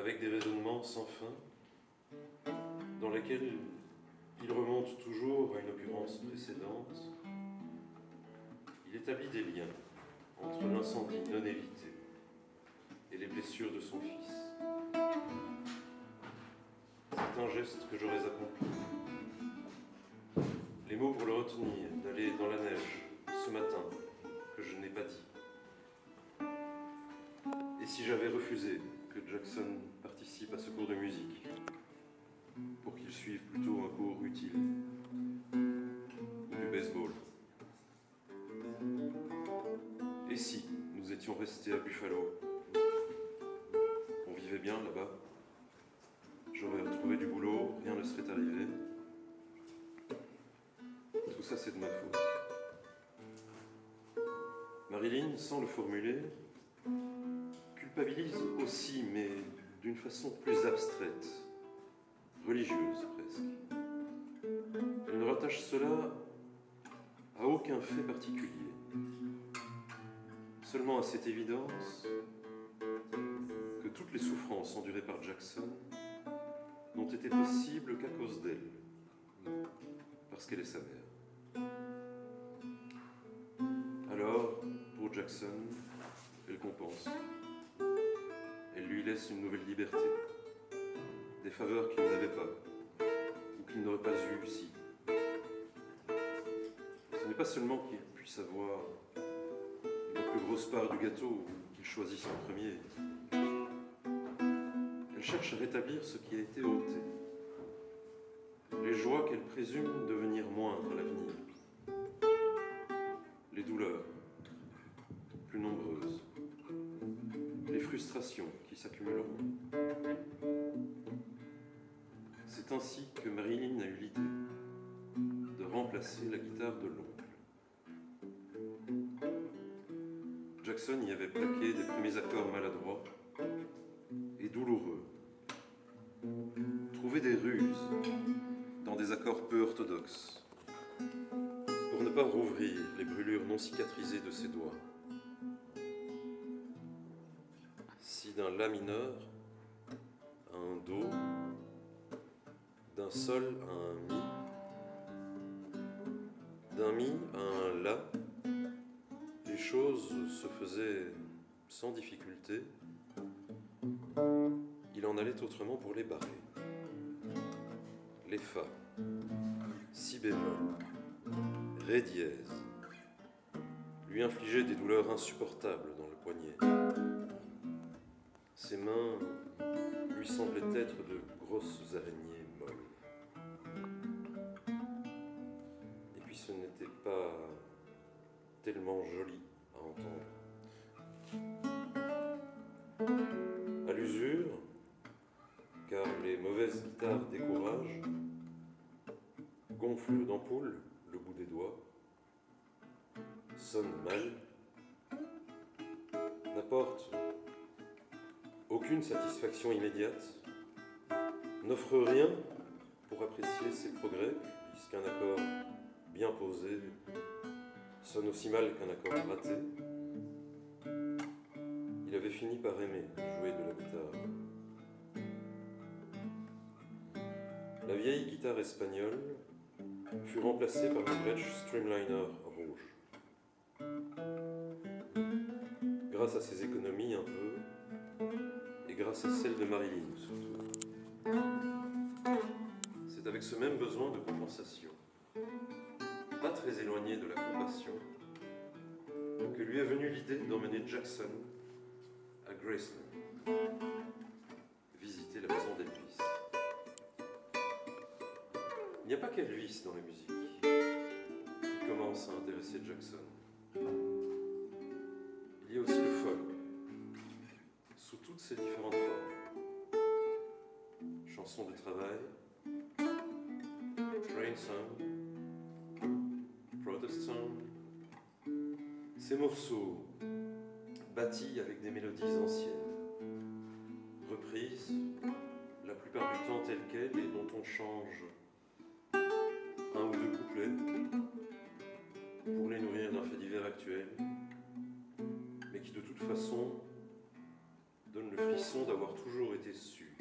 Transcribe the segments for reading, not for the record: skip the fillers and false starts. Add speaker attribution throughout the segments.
Speaker 1: avec des raisonnements sans fin, dans lesquels il remonte toujours à une occurrence précédente. Il établit des liens entre l'incendie non évité et les blessures de son fils. C'est un geste que j'aurais accompli. Les mots pour le retenir, d'aller dans la neige ce matin, que je n'ai pas dit. Et si j'avais refusé que Jackson participe à ce cours de musique, pour qu'il suive plutôt un cours utile, ou du baseball. Et si nous étions restés à Buffalo, on vivait bien là-bas, j'aurais retrouvé du boulot, rien ne serait arrivé. Tout ça, c'est de ma faute. Marilyn, sans le formuler, culpabilise aussi, mais d'une façon plus abstraite, religieuse presque. Elle ne rattache cela à aucun fait particulier, seulement à cette évidence que toutes les souffrances endurées par Jackson n'ont été possibles qu'à cause d'elle, parce qu'elle est sa mère. Alors, pour Jackson, elle compense. Elle lui laisse une nouvelle liberté, des faveurs qu'il n'avait pas, ou qu'il n'aurait pas eues si. Ce n'est pas seulement qu'il puisse avoir la plus grosse part du gâteau ou qu'il choisisse en premier. Elle cherche à rétablir ce qui a été ôté, les joies qu'elle présume devenir moindres à l'avenir, les douleurs plus nombreuses, les frustrations qui s'accumuleront. C'est ainsi que Marilyn a eu l'idée de remplacer la guitare de l'oncle. Jackson y avait plaqué des premiers accords maladroits et douloureux. Trouver des ruses dans des accords peu orthodoxes pour ne pas rouvrir les brûlures non cicatrisées de ses doigts. Si d'un La mineur à un Do, d'un Sol à un Mi, d'un Mi à un La, les choses se faisaient sans difficulté, il en allait autrement pour les barrer. Les Fa, Si bémol, Ré dièse, lui infligeaient des douleurs insupportables dans le poignet. Ses mains lui semblaient être de grosses araignées molles. Et puis ce n'était pas tellement joli à entendre. À l'usure, car les mauvaises guitares découragent, gonflent d'ampoule le bout des doigts, sonnent mal, n'apportent aucune satisfaction immédiate, n'offre rien pour apprécier ses progrès, puisqu'un accord bien posé sonne aussi mal qu'un accord raté. Il avait fini par aimer jouer de la guitare. La vieille guitare espagnole fut remplacée par un Gretsch Streamliner rouge. Grâce à ses économies un peu, et grâce à celle de Marilyn surtout. C'est avec ce même besoin de compensation, pas très éloigné de la compassion, que lui est venue l'idée d'emmener Jackson à Graceland, visiter la maison d'Elvis. Il n'y a pas qu'Elvis dans la musique qui commence à intéresser Jackson. Il y a aussi le folk, sous toutes ses différentes formes. Chansons de travail, train song, protest song. Ces morceaux bâtis avec des mélodies anciennes, reprises, la plupart du temps telles quelles et dont on change un ou deux couplets pour les nourrir d'un fait divers actuel, mais qui de toute façon donne le frisson d'avoir toujours été su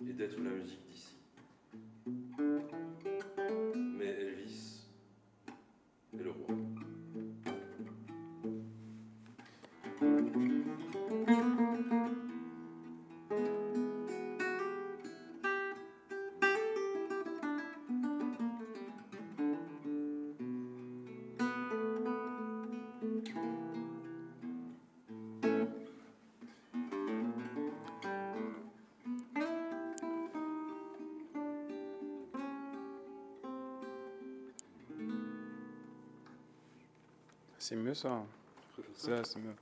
Speaker 1: et d'être la musique d'ici. Mais Elvis est le roi.
Speaker 2: C'est mieux ça.
Speaker 1: Tu préfères ça ?
Speaker 2: Ça, c'est mieux.